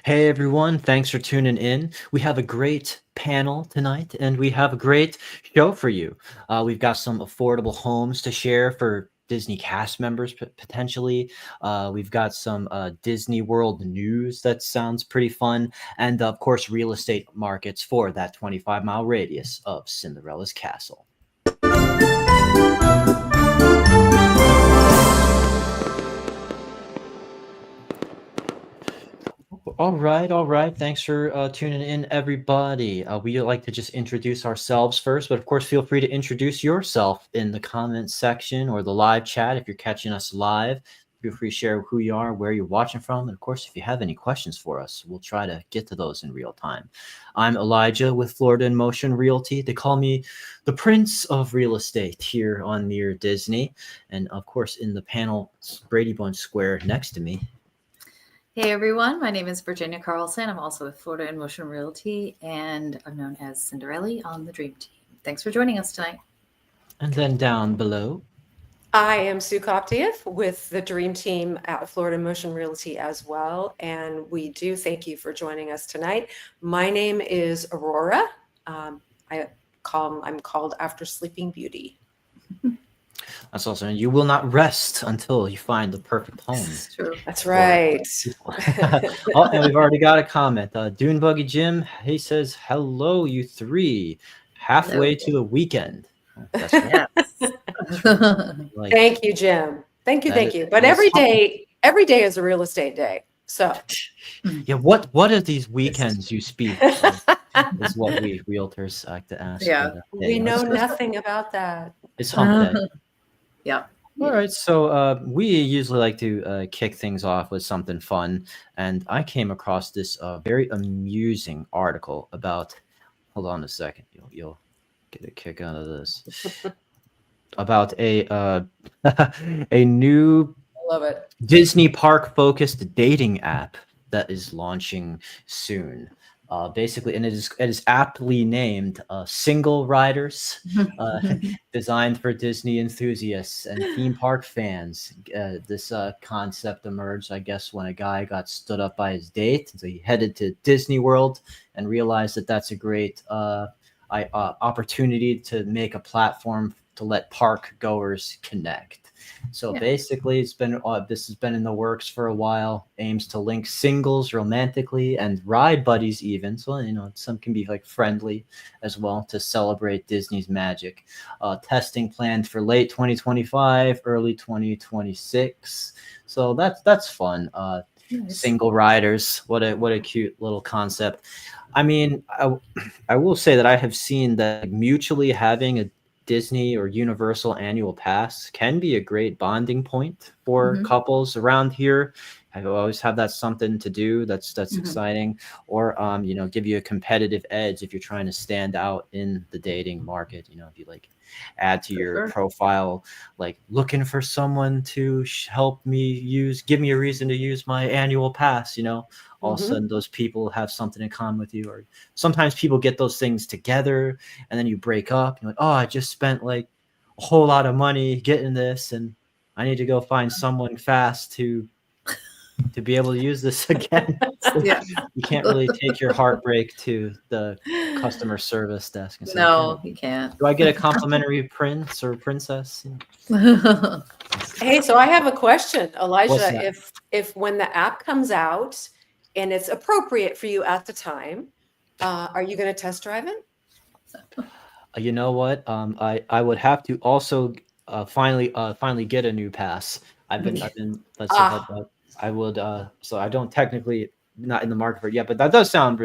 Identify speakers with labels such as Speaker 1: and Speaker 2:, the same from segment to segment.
Speaker 1: Hey everyone, thanks for tuning in. We have a great panel tonight and we have a great show for you. We've got some affordable homes to share for Disney cast members potentially. We've got some Disney World news that sounds pretty fun. And of course, real estate markets for that 25-mile radius of Cinderella's castle. All right, all right. Thanks for tuning in, everybody. We like to just introduce ourselves first, but of course, feel free to introduce yourself in the comments section or the live chat if you're catching us live. Feel free to share who you are, where you're watching from, and of course, if you have any questions for us, we'll try to get to those in real time. I'm Elijah with Florida in Motion Realty. They call me the Prince of Real Estate here on Near Disney, and of course, in the panel Brady Bunch Square next to me.
Speaker 2: Hey everyone, my name is Virginia Carlson. I'm also with Florida in Motion Realty, and I'm known as Cinderella on the Dream Team. Thanks for joining us tonight.
Speaker 1: And then down below,
Speaker 3: I am Sue Koptiev with the Dream Team at Florida Motion Realty as well, and we do thank you for joining us tonight. My name is Aurora. I'm called after Sleeping Beauty.
Speaker 1: That's awesome. You will not rest until you find the perfect home.
Speaker 2: That's true.
Speaker 3: That's right.
Speaker 1: Oh, and we've already got a comment. Dune Buggy Jim, he says, "Hello, you three, halfway to the weekend." Oh, that's right.
Speaker 2: Yes.
Speaker 1: Like,
Speaker 3: Thank you, Jim. Thank you. But every day is a real estate day. So
Speaker 1: yeah, what are these weekends you speak? Is what we realtors like to ask.
Speaker 2: Yeah.
Speaker 1: But,
Speaker 3: we know nothing about that.
Speaker 1: It's hump day.
Speaker 2: Yeah.
Speaker 1: All right, so we usually like to kick things off with something fun, and I came across this very amusing article about. Hold on a second, you'll get a kick out of this. About a a new
Speaker 3: I love it.
Speaker 1: Disney park focused dating app that is launching soon. Basically, and it is aptly named Single Riders, designed for Disney enthusiasts and theme park fans. This concept emerged, I guess, when a guy got stood up by his date. So he headed to Disney World and realized that that's a great opportunity to make a platform to let park goers connect. So basically, it's been this has been in the works for a while. Aims to link singles romantically and ride buddies even. So some can be like friendly as well to celebrate Disney's magic. Testing planned for late 2025, early 2026. So that's fun.
Speaker 2: Nice.
Speaker 1: Single riders. What a cute little concept. I mean, I will say that I have seen that mutually having a Disney or Universal annual pass can be a great bonding point for couples around here. I always have that something to do that's exciting, or give you a competitive edge if you're trying to stand out in the dating market. If you like add to your profile, like looking for someone to help me give me a reason to use my annual pass. All of a sudden those people have something in common with you. Or sometimes people get those things together and then you break up. You're like, oh, I just spent like a whole lot of money getting this, and I need to go find someone fast to be able to use this again. You can't really take your heartbreak to the customer service desk and say,
Speaker 2: No, you can't.
Speaker 1: do I get a complimentary prince or princess?
Speaker 3: Hey, so I have a question,
Speaker 1: What's
Speaker 3: Elijah.
Speaker 1: that?
Speaker 3: If when the app comes out and it's appropriate for you at the time, are you going to test drive it?
Speaker 1: You know what? I would have to also finally get a new pass. I've been let's see what I would so I don't technically not in the market for it yet, but that does sound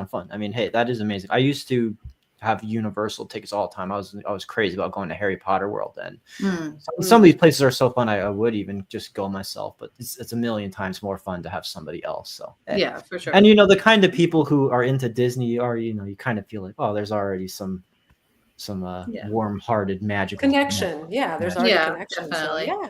Speaker 1: fun. I mean, hey, that is amazing. I used to have Universal tickets all the time. I was crazy about going to Harry Potter World then. Some of these places are so fun I would even just go myself, but it's a million times more fun to have somebody else. So
Speaker 2: Yeah, for sure.
Speaker 1: And the kind of people who are into Disney are, you kind of feel like, oh, there's already some warm-hearted magical
Speaker 3: connection. Yeah, there's already a connection.
Speaker 2: Definitely.
Speaker 3: So,
Speaker 1: yeah.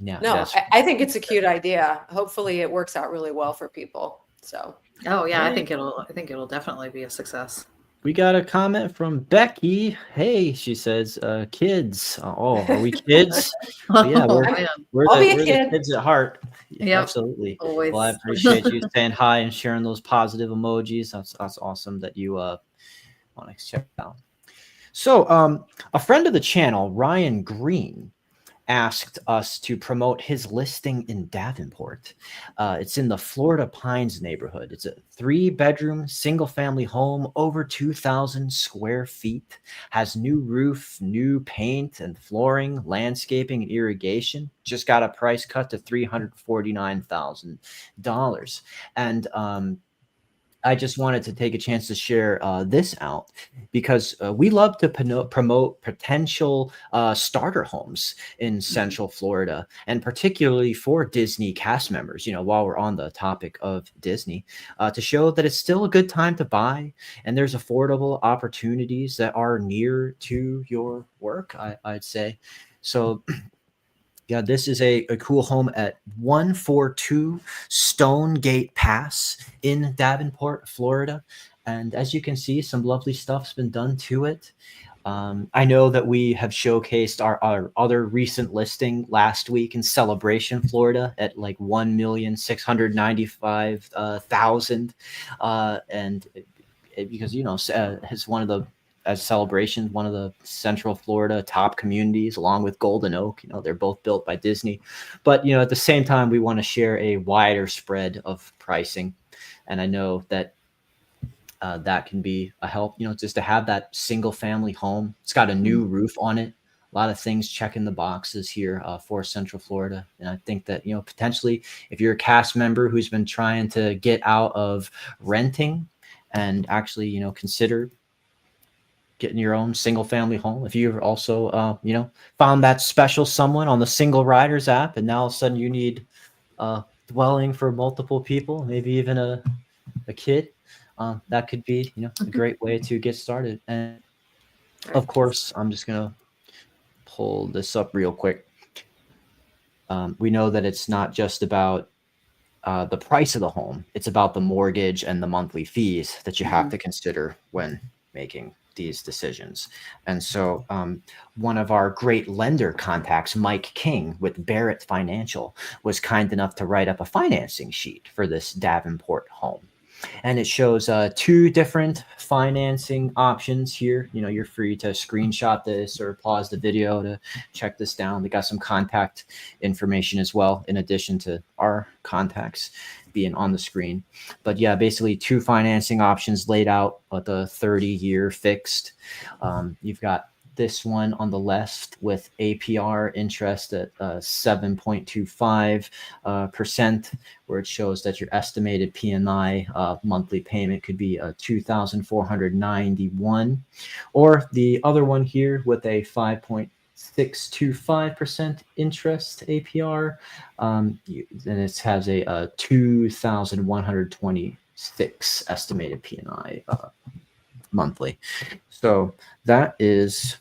Speaker 3: No, I think it's a cute idea. Hopefully it works out really well for people. So
Speaker 2: Oh yeah, I think it'll definitely be a success.
Speaker 1: We got a comment from Becky. Hey, she says, kids. Oh, are we kids? Well, yeah,
Speaker 2: Oh,
Speaker 1: we're
Speaker 2: man.
Speaker 1: we're
Speaker 3: I'll
Speaker 1: the
Speaker 3: be a
Speaker 1: we're the
Speaker 3: kid.
Speaker 1: kids at heart.
Speaker 2: Yep.
Speaker 1: Absolutely. Well, I
Speaker 2: Always.
Speaker 1: appreciate you saying hi and sharing those positive emojis. That's awesome that you want to check it out. So, a friend of the channel, Ryan Green, asked us to promote his listing in Davenport. It's in the Florida Pines neighborhood. It's a 3-bedroom, single-family home, over 2,000 square feet, has new roof, new paint and flooring, landscaping and irrigation. Just got a price cut to $349,000. And I just wanted to take a chance to share this out because we love to promote potential starter homes in Central Florida, and particularly for Disney cast members, while we're on the topic of Disney, to show that it's still a good time to buy and there's affordable opportunities that are near to your work, I'd say. So yeah, this is a cool home at 142 Stonegate Pass in Davenport, Florida. And as you can see, some lovely stuff's been done to it. I know that we have showcased our other recent listing last week in Celebration, Florida at like 1,695,000. And because, it's one of the as Celebration, one of the Central Florida top communities, along with Golden Oak. They're both built by Disney. But, at the same time, we want to share a wider spread of pricing. And I know that that can be a help, just to have that single family home. It's got a new roof on it. A lot of things checking the boxes here for Central Florida. And I think that, potentially if you're a cast member who's been trying to get out of renting and actually, consider getting your own single family home. If you've also, found that special someone on the Single Riders app, and now all of a sudden you need a dwelling for multiple people, maybe even a kid, that could be, a great way to get started. And of course, I'm just going to pull this up real quick. We know that it's not just about the price of the home. It's about the mortgage and the monthly fees that you have to consider when making these decisions. And so one of our great lender contacts, Mike King with Barrett Financial, was kind enough to write up a financing sheet for this Davenport home. And it shows 2 different financing options here. You're free to screenshot this or pause the video to check this down. They got some contact information as well, in addition to our contacts being on the screen. But yeah, basically 2 financing options laid out at the 30-year fixed. You've got this one on the left with APR interest at 7.25%, where it shows that your estimated PMI monthly payment could be $2,491, or the other one here with a 5.625% interest APR, and it has a 2,126 estimated PMI monthly. So that's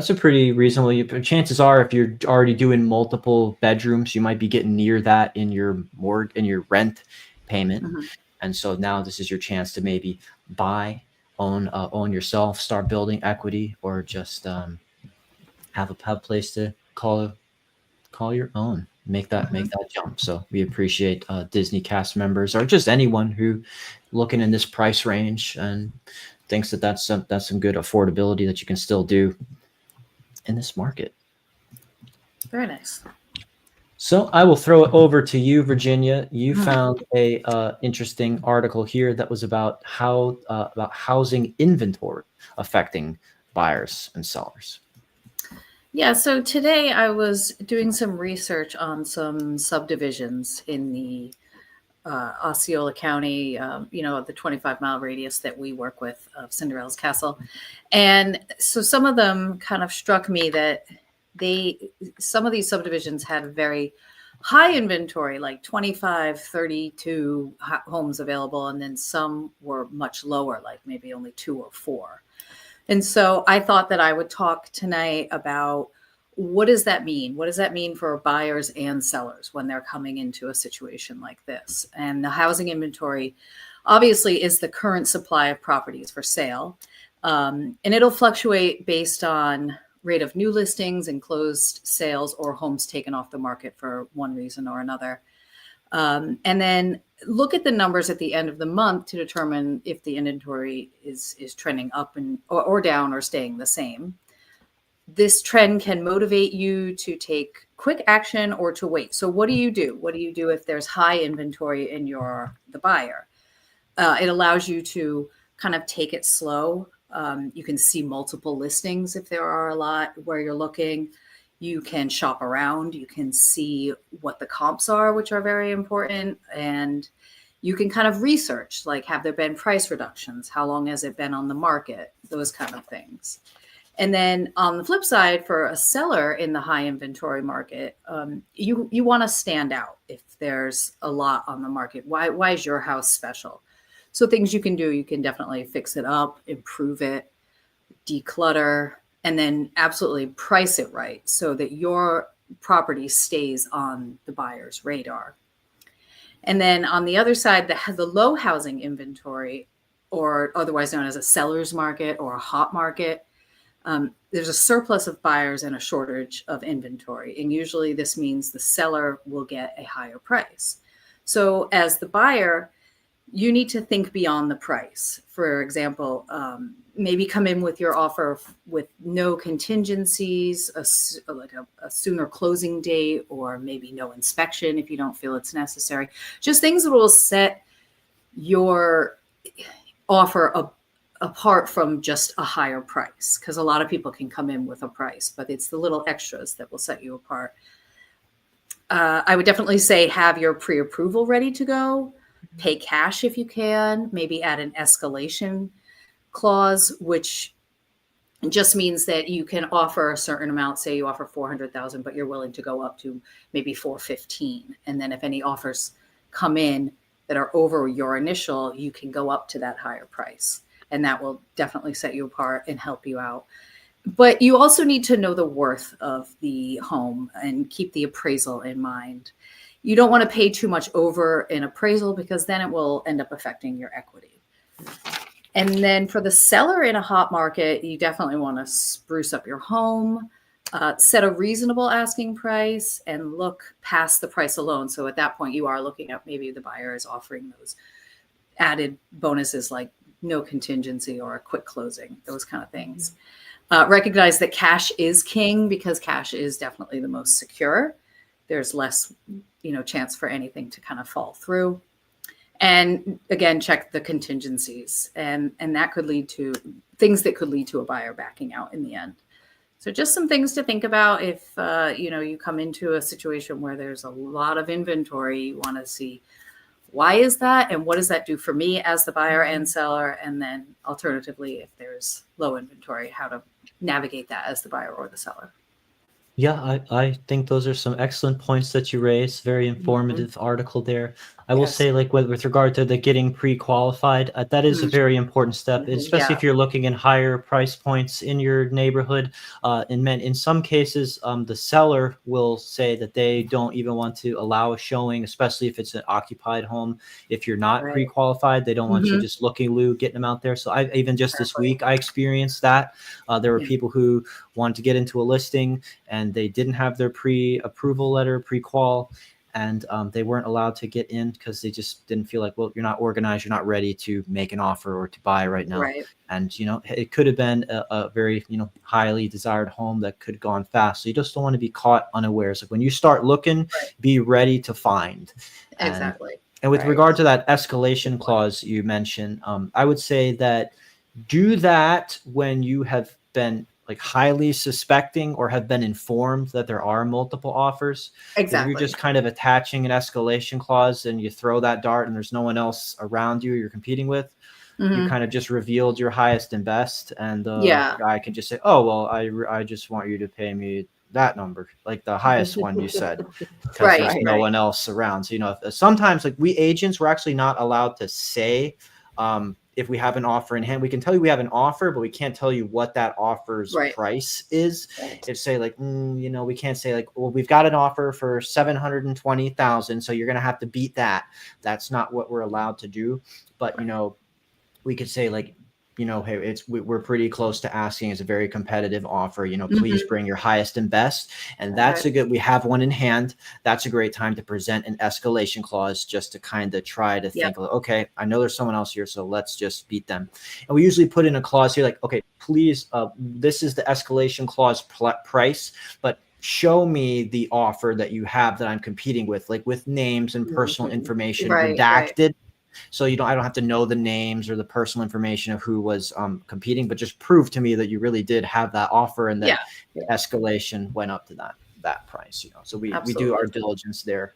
Speaker 1: a pretty reasonable. Chances are, if you're already doing multiple bedrooms, you might be getting near that in your rent payment. And so now this is your chance to maybe buy, own yourself, start building equity, or just have a place to call your own. Make that jump. So we appreciate Disney cast members, or just anyone who looking in this price range and thinks that that's some good affordability that you can still do in this market.
Speaker 2: Very nice.
Speaker 1: So I will throw it over to you, Virginia. You found a interesting article here that was about about housing inventory affecting buyers and sellers.
Speaker 2: Yeah, so today I was doing some research on some subdivisions in the Osceola County, the 25-mile radius that we work with of Cinderella's Castle. And so some of them kind of struck me that some of these subdivisions had very high inventory, like 25, 32 homes available. And then some were much lower, like maybe only 2 or 4. And so I thought that I would talk tonight about what does that mean? What does that mean for buyers and sellers when they're coming into a situation like this? And the housing inventory obviously is the current supply of properties for sale. And it'll fluctuate based on rate of new listings and closed sales or homes taken off the market for one reason or another. And then look at the numbers at the end of the month to determine if the inventory is trending up or down or staying the same. This trend can motivate you to take quick action or to wait. So what do you do? What do you do if there's high inventory and you're the buyer? It allows you to kind of take it slow. You can see multiple listings if there are a lot where you're looking. You can shop around. You can see what the comps are, which are very important. And you can kind of research, like, have there been price reductions? How long has it been on the market? Those kind of things. And then on the flip side, for a seller in the high inventory market, you want to stand out if there's a lot on the market. Why is your house special? So things you can do, you can definitely fix it up, improve it, declutter, and then absolutely price it right so that your property stays on the buyer's radar. And then on the other side, the low housing inventory, or otherwise known as a seller's market or a hot market, there's a surplus of buyers and a shortage of inventory. And usually this means the seller will get a higher price. So as the buyer, you need to think beyond the price. For example, maybe come in with your offer with no contingencies, like a sooner closing date, or maybe no inspection if you don't feel it's necessary. Just things that will set your offer apart from just a higher price, because a lot of people can come in with a price, but it's the little extras that will set you apart. I would definitely say have your pre-approval ready to go. Pay cash if you can, maybe add an escalation clause, which just means that you can offer a certain amount. Say you offer 400,000, but you're willing to go up to maybe 415. And then if any offers come in that are over your initial, you can go up to that higher price. And that will definitely set you apart and help you out. But you also need to know the worth of the home and keep the appraisal in mind. You don't want to pay too much over an appraisal because then it will end up affecting your equity. And then for the seller in a hot market, you definitely want to spruce up your home, set a reasonable asking price, and look past the price alone. So at that point, you are looking at maybe the buyer is offering those added bonuses like no contingency or a quick closing, those kind of things. Recognize that cash is king because cash is definitely the most secure. There's less, chance for anything to kind of fall through. And again, check the contingencies, and that could lead to things that could lead to a buyer backing out in the end. So just some things to think about if, you come into a situation where there's a lot of inventory. You want to see why is that and what does that do for me as the buyer and seller? And then alternatively, if there's low inventory, how to navigate that as the buyer or the seller.
Speaker 1: Yeah, I think those are some excellent points that you raised. Very informative article there. I will say, like, with regard to the getting pre-qualified, that is a very important step, especially if you're looking in higher price points in your neighborhood. In some cases, the seller will say that they don't even want to allow a showing, especially if it's an occupied home. If you're not pre-qualified, they don't want you just looking Lou, getting them out there. So I even just this week, I experienced that. There were people who wanted to get into a listing and they didn't have their pre-approval letter, pre-qual, and they weren't allowed to get in because they just didn't feel like, well, you're not organized, you're not ready to make an offer or to buy right now. And, it could have been a very, highly desired home that could have gone fast. So you just don't want to be caught unawares. Like when you start looking, be ready to find.
Speaker 2: Exactly.
Speaker 1: And with regard to that escalation clause you mentioned, I would say that do that when you have been like highly suspecting or have been informed that there are multiple offers. Exactly. If you're just kind of attaching an escalation clause and you throw that dart and there's no one else around you you're competing with, you kind of just revealed your highest and best. And the guy can just say, oh, well, I just want you to pay me that number, like the highest one you said, because there's no one else around. So, sometimes like we agents, we're actually not allowed to say, if we have an offer in hand, we can tell you we have an offer, but we can't tell you what that offer's
Speaker 2: Right.
Speaker 1: price is.
Speaker 3: Right.
Speaker 1: If say like, we can't say like, well, we've got an offer for 720,000, so you're going to have to beat that. That's not what we're allowed to do. But, we could say like, hey, we're pretty close to asking. It's a very competitive offer. Please bring your highest and best. And that's we have one in hand. That's a great time to present an escalation clause, just to kind of try to think, okay, I know there's someone else here, so let's just beat them. And we usually put in a clause here like, okay, please, this is the escalation clause price, but show me the offer that you have that I'm competing with, like with names and personal information redacted. So I don't have to know the names or the personal information of who was competing, but just prove to me that you really did have that offer and that escalation went up to that price. So we do our diligence there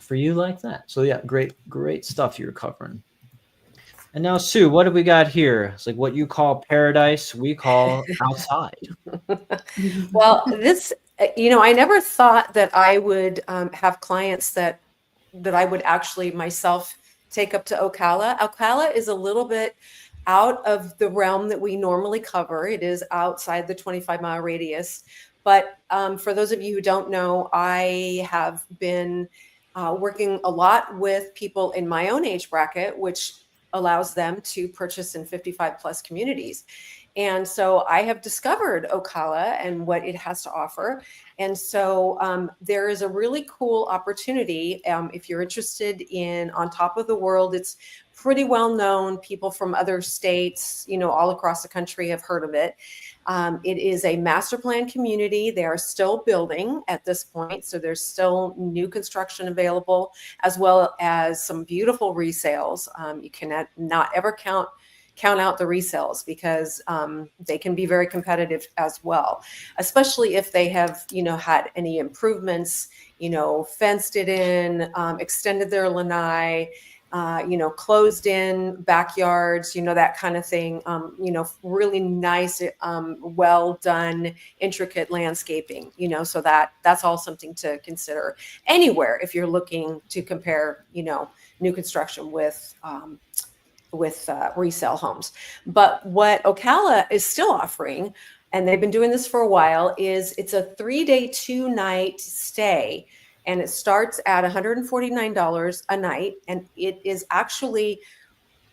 Speaker 1: for you like that. So yeah, great stuff you're covering. And now, Sue, what do we got here? It's like what you call paradise, we call outside.
Speaker 3: Well, this, I never thought that I would have clients that I would actually myself take up to Ocala. Ocala is a little bit out of the realm that we normally cover. It is outside the 25-mile radius. But for those of you who don't know, I have been working a lot with people in my own age bracket, which allows them to purchase in 55 plus communities. And so I have discovered Ocala and what it has to offer. And so there is a really cool opportunity. If you're interested in On Top of the World, it's pretty well known. People from other states, all across the country have heard of it. It is a master plan community. They are still building at this point. So there's still new construction available, as well as some beautiful resales. You cannot not ever count out the resales because they can be very competitive as well, especially if they have, had any improvements, fenced it in, extended their lanai, closed in backyards, that kind of thing, really nice, well done, intricate landscaping, so that's all something to consider anywhere if you're looking to compare, new construction with resale homes. But what Ocala is still offering, and they've been doing this for a while, is it's a 3-day, 2-night stay. And it starts at $149 a night. And it is actually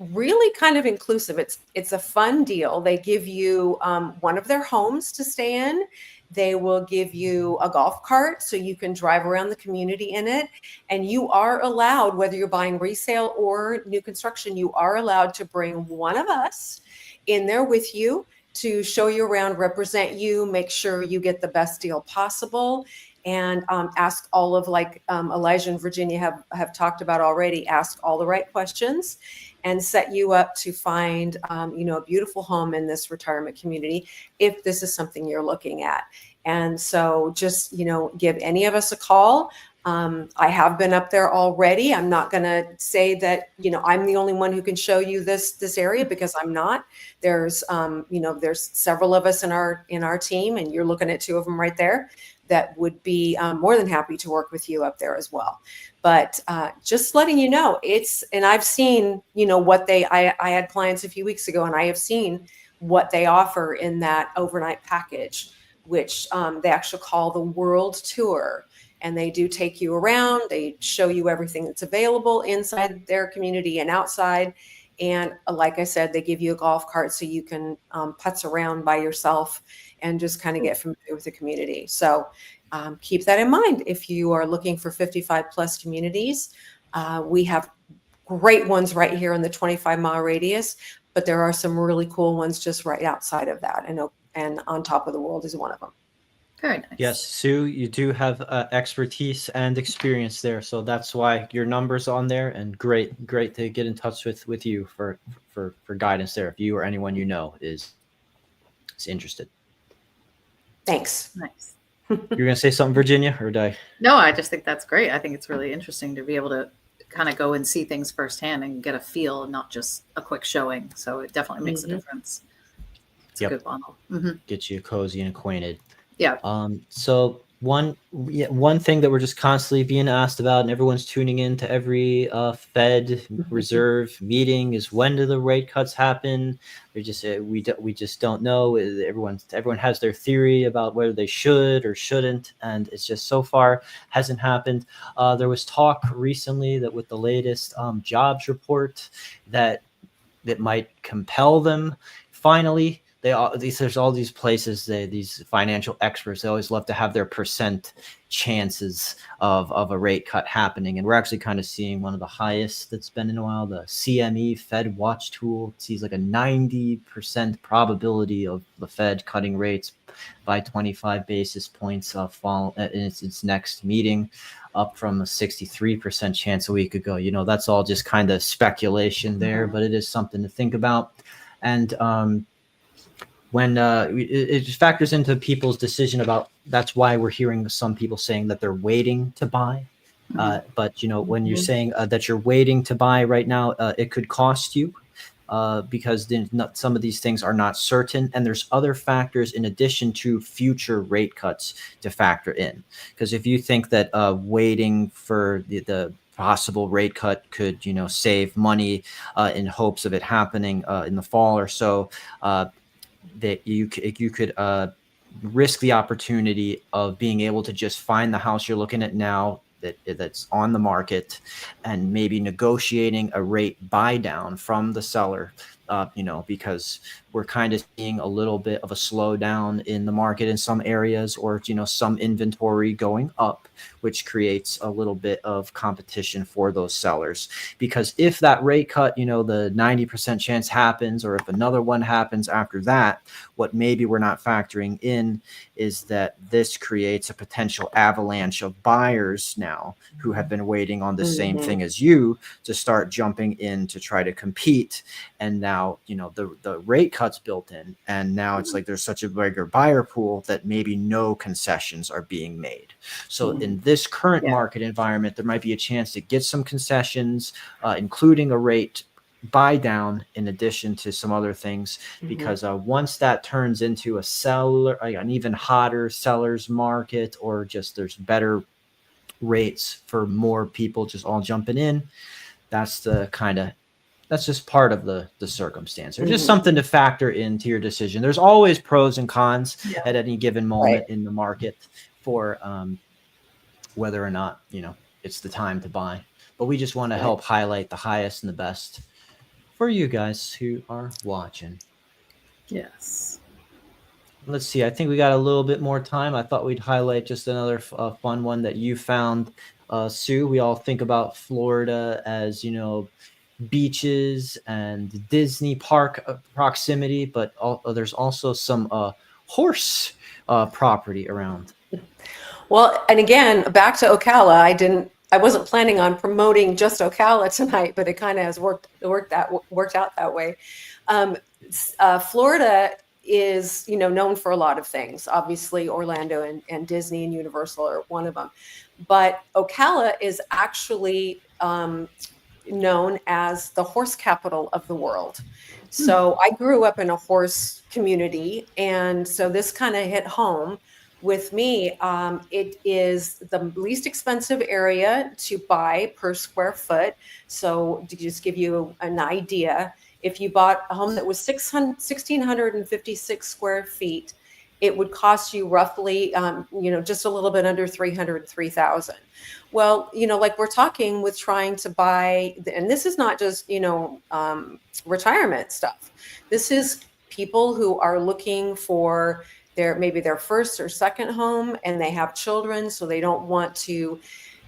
Speaker 3: really kind of inclusive. It's a fun deal. They give you one of their homes to stay in. They will give you a golf cart so you can drive around the community in it. And you are allowed, whether you're buying resale or new construction, you are allowed to bring one of us in there with you to show you around, represent you, make sure you get the best deal possible. And ask all of, like Elijah and Virginia have talked about already, ask all the right questions and set you up to find, a beautiful home in this retirement community if this is something you're looking at. And so just, give any of us a call. I have been up there already. I'm not going to say that, I'm the only one who can show you this area, because I'm not. There's, there's several of us in our team, and you're looking at 2 of them right there, that would be more than happy to work with you up there as well. But just letting you know, and I've seen, what I had clients a few weeks ago, and I have seen what they offer in that overnight package, which they actually call the World Tour. And they do take you around. They show you everything that's available inside their community and outside. And like I said, they give you a golf cart so you can putz around by yourself and just kind of get familiar with the community. So keep that in mind. If you are looking for 55 plus communities, we have great ones right here in the 25-mile radius, but there are some really cool ones just right outside of that. And On Top of the World is one of them.
Speaker 2: Very nice.
Speaker 1: Yes, Sue, you do have expertise and experience there, so that's why your number's on there. And great to get in touch with you for guidance there, if you or anyone is interested.
Speaker 3: Thanks.
Speaker 2: Nice.
Speaker 1: You're gonna say something, Virginia, or did I?
Speaker 2: No, I just think that's great. I think it's really interesting to be able to kind of go and see things firsthand and get a feel, and not just a quick showing. So it definitely makes a difference. It's a good bundle.
Speaker 1: Get you cozy and acquainted.
Speaker 2: Yeah.
Speaker 1: So one thing that we're just constantly being asked about, and everyone's tuning in to every Fed Reserve meeting, is when do the rate cuts happen? We just don't know. Everyone has their theory about whether they should or shouldn't, and it's just so far hasn't happened. There was talk recently that with the latest jobs report that might compel them. Finally, there's all these places, these financial experts, they always love to have their percent chances of a rate cut happening, and we're actually kind of seeing one of the highest that's been in a while. The CME Fed Watch tool sees like a 90% probability of the Fed cutting rates by 25 basis points fall in its next meeting, up from a 63% chance a week ago. That's all just kind of speculation there, but it is something to think about. And when it factors into people's decision about, that's why we're hearing some people saying that they're waiting to buy. But when you're saying that you're waiting to buy right now, it could cost you. Because some of these things are not certain, and there's other factors in addition to future rate cuts to factor in. Because if you think that waiting for the possible rate cut could save money in hopes of it happening in the fall or so, that you could risk the opportunity of being able to just find the house you're looking at now that's on the market, and maybe negotiating a rate buy down from the seller, because we're kind of seeing a little bit of a slowdown in the market in some areas, or some inventory going up, which creates a little bit of competition for those sellers. Because if that rate cut, the 90% chance happens, or if another one happens after that, what maybe we're not factoring in is that this creates a potential avalanche of buyers now who have been waiting on the same thing as you to start jumping in to try to compete. And now, the rate cuts built in, and now it's like there's such a bigger buyer pool that maybe no concessions are being made. So in this current market environment, there might be a chance to get some concessions, including a rate buy down in addition to some other things, because once that turns into an even hotter seller's market, or just there's better rates for more people just all jumping in, that's just part of the circumstance, or just something to factor into your decision. There's always pros and cons at any given moment in the market for whether or not it's the time to buy. But we just want to help highlight the highest and the best for you guys who are watching.
Speaker 2: Yes.
Speaker 1: Let's see. I think we got a little bit more time. I thought we'd highlight just another fun one that you found, Sue. We all think about Florida as, beaches and Disney park proximity, but there's also some horse property around.
Speaker 3: Well, and again, back to Ocala, I wasn't planning on promoting just Ocala tonight, but it kind of has worked out that way. Florida is, known for a lot of things. Obviously, Orlando and Disney and Universal are one of them. But Ocala is actually known as the horse capital of the world. So I grew up in a horse community, and so this kind of hit home with me. It is the least expensive area to buy per square foot. So to just give you an idea, if you bought a home that was 1,656 square feet, it would cost you roughly, just a little bit under $303,000. Well, like we're talking with trying to buy, and this is not just, retirement stuff. This is people who are looking for maybe their first or second home, and they have children, so they don't want to,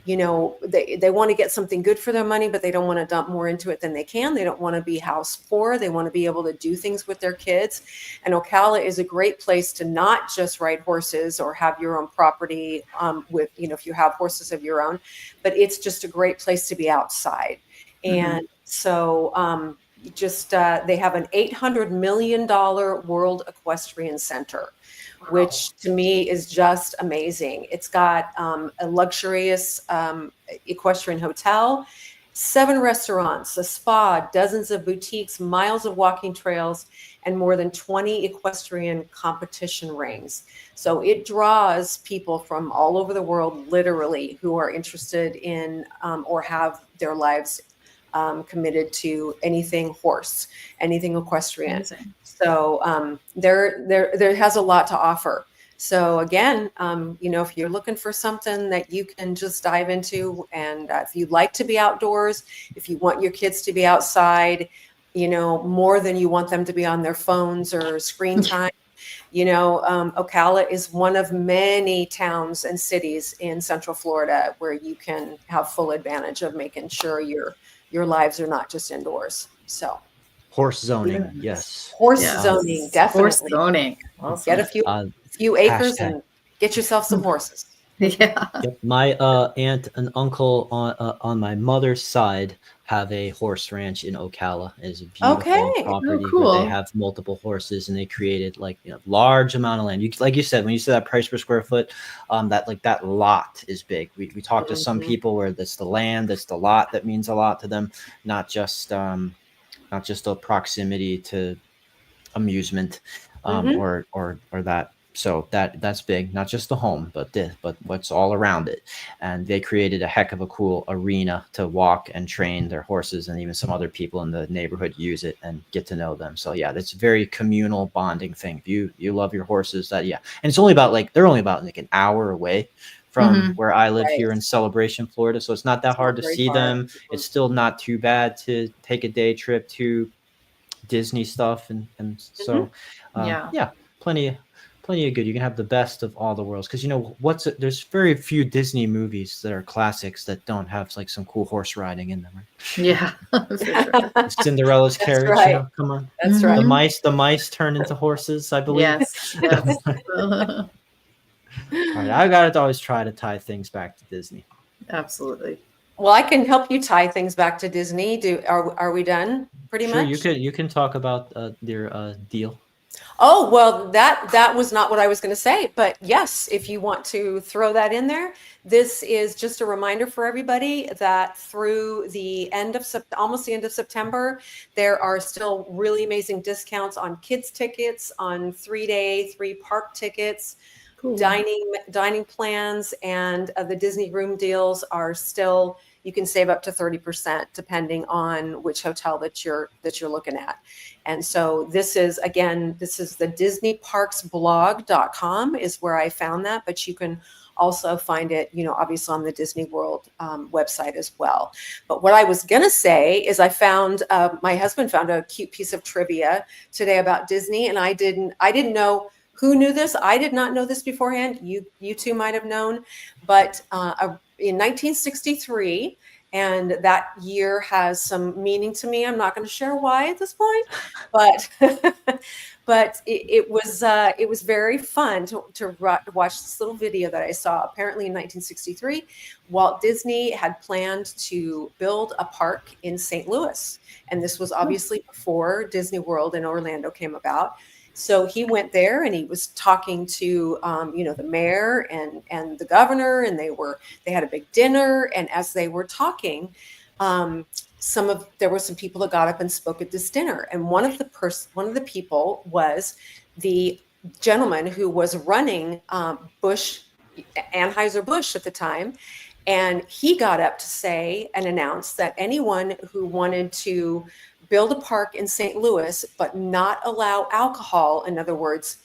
Speaker 3: they want to get something good for their money, but they don't want to dump more into it than they can. They don't want to be house poor. They want to be able to do things with their kids. And Ocala is a great place to not just ride horses or have your own property with, if you have horses of your own, but it's just a great place to be outside. And so they have an $800 million World Equestrian Center, which to me is just amazing. It's got a luxurious equestrian hotel. 7 restaurants, a spa, dozens of boutiques, miles of walking trails, and more than 20 equestrian competition rings. So it draws people from all over the world, literally, who are interested in or have their lives committed to anything horse, anything equestrian.
Speaker 2: Amazing.
Speaker 3: So there has a lot to offer. So again, if you're looking for something that you can just dive into, and if you like to be outdoors, if you want your kids to be outside, more than you want them to be on their phones or screen time, Ocala is one of many towns and cities in Central Florida where you can have full advantage of making sure your lives are not just indoors. So
Speaker 1: Horse zoning, yes.
Speaker 3: horse
Speaker 2: Yes.
Speaker 3: zoning,
Speaker 2: Horse
Speaker 3: definitely.
Speaker 2: zoning. Awesome.
Speaker 3: Get a few acres
Speaker 1: Hashtag.
Speaker 3: and get yourself some horses.
Speaker 2: Yeah.
Speaker 1: Yep. My aunt and uncle on my mother's side have a horse ranch in Ocala. It's a beautiful
Speaker 3: Okay.
Speaker 1: property where
Speaker 2: cool.
Speaker 1: they have multiple horses, and they created large amount of land. Like you said, when you said that price per square foot, that lot is big. We talked to some people where that's the land, that's the lot that means a lot to them, not just the proximity to amusement or that. So that's big, not just the home, but what's all around it. And they created a heck of a cool arena to walk and train their horses, and even some other people in the neighborhood use it and get to know them. So yeah, that's a very communal bonding thing. If you love your horses, and it's only about they're only about an hour away from where I live here in Celebration, Florida. So it's not that hard to see them. It's still not too bad to take a day trip to Disney stuff, and so plenty of good. You can have the best of all the worlds, because there's very few Disney movies that are classics that don't have some cool horse riding in them, right?
Speaker 2: Yeah. For sure.
Speaker 1: Cinderella's
Speaker 3: That's
Speaker 1: carriage,
Speaker 3: right.
Speaker 1: come on.
Speaker 3: That's right.
Speaker 1: The mice turn into horses, I believe.
Speaker 2: Yes.
Speaker 1: All right, I gotta always try to tie things back to Disney.
Speaker 2: Absolutely.
Speaker 3: Well, I can help you tie things back to Disney. Are we done? Pretty much.
Speaker 1: You can talk about your deal.
Speaker 3: Oh, well, that was not what I was going to say, but yes, if you want to throw that in there, this is just a reminder for everybody that through the almost the end of September, there are still really amazing discounts on kids tickets, on 3-day, 3-park tickets. Cool. Dining plans, and the Disney room deals are still, you can save up to 30% depending on which hotel that you're looking at. And so this is the disneyparksblog.com is where I found that, but you can also find it, obviously on the Disney World website as well. But what I was going to say is my husband found a cute piece of trivia today about Disney, and I didn't know who knew this. I did not know this beforehand. You two might have known, but in 1963, and that year has some meaning to me. I'm not going to share why at this point, but but it was very fun to watch this little video that I saw. Apparently in 1963, Walt Disney had planned to build a park in St. Louis, and this was obviously before Disney World in Orlando came about. So he went there and he was talking to, the mayor and the governor, and they had a big dinner. And as they were talking, there were some people that got up and spoke at this dinner. And one of the people was the gentleman who was running Anheuser-Busch at the time. And he got up to say and announce that anyone who wanted to build a park in St. Louis, but not allow alcohol, in other words,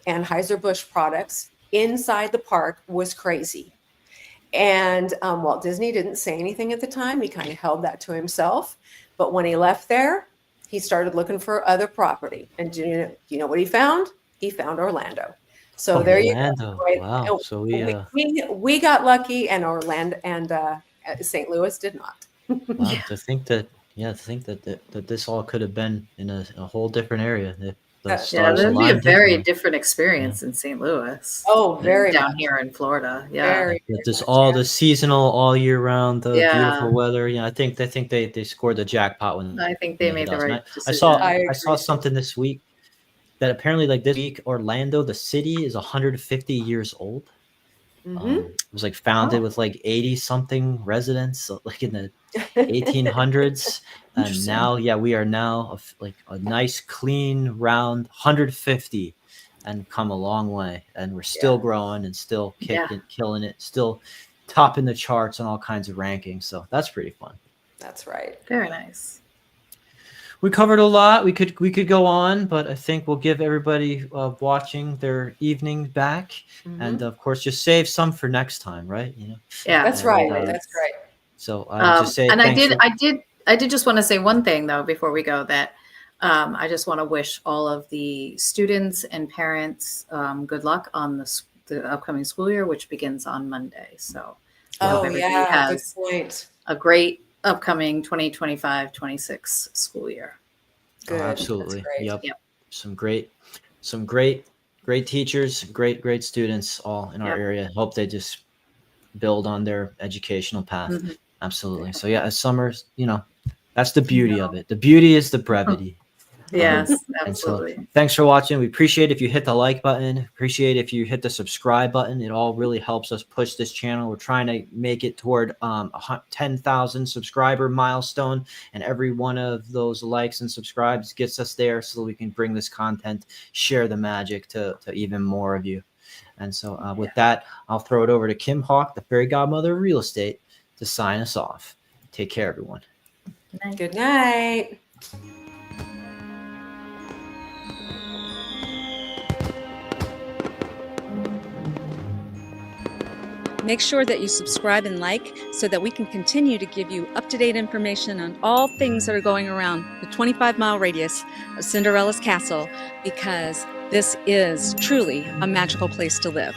Speaker 3: Anheuser-Busch products, inside the park was crazy. And Walt Disney didn't say anything at the time. He kind of held that to himself. But when he left there, he started looking for other property. And do you know what he found? He found Orlando. So there you go. Right?
Speaker 1: Wow. So
Speaker 3: we got lucky, and Orlando and St. Louis did not.
Speaker 1: Wow. To think that this all could have been in a whole different area.
Speaker 2: That'd be a very different experience in St. Louis.
Speaker 3: Oh, very
Speaker 2: down here in Florida. Yeah.
Speaker 1: There's all the seasonal, all year round, the beautiful weather. I think they scored the jackpot when
Speaker 2: I think they made the right decision.
Speaker 1: I saw something this week that apparently this week Orlando, the city, is 150 years old. It was like founded
Speaker 2: Oh.
Speaker 1: with like 80 something residents, so like in the 1800s. And
Speaker 2: Interesting.
Speaker 1: now, yeah, we are now like a nice, clean, round 150 and come a long way. And we're still growing and still kicking, killing it, still topping the charts on all kinds of rankings. So that's pretty fun.
Speaker 3: That's right.
Speaker 2: Very nice.
Speaker 1: We covered a lot. We could go on, but I think we'll give everybody watching their evening back, and of course, just save some for next time, right? You know.
Speaker 2: Yeah,
Speaker 3: That's right. That's right.
Speaker 1: So I would just say,
Speaker 2: and
Speaker 1: thanks
Speaker 2: I did just want to say one thing though before we go, that I just want to wish all of the students and parents good luck on the upcoming school year, which begins on Monday. So I hope everybody has
Speaker 3: good point.
Speaker 2: a great upcoming 2025-26 school year.
Speaker 1: Oh, absolutely.
Speaker 3: That's great.
Speaker 1: Yep. Some great teachers, great students all in our area. Hope they just build on their educational path. Absolutely. So yeah, as summer's, that's the beauty of it. The beauty is the brevity.
Speaker 2: Yes,
Speaker 1: And so
Speaker 2: absolutely.
Speaker 1: thanks for watching. We appreciate if you hit the like button. Appreciate if you hit the subscribe button. It all really helps us push this channel. We're trying to make it toward 10,000 subscriber milestone, and every one of those likes and subscribes gets us there, so we can bring this content, share the magic to even more of you. And so with that, I'll throw it over to Kim Hawk, the fairy godmother of real estate, to sign us off. Take care, everyone.
Speaker 3: Good night.
Speaker 4: Make sure that you subscribe and like so that we can continue to give you up-to-date information on all things that are going around the 25-mile radius of Cinderella's castle, because this is truly a magical place to live.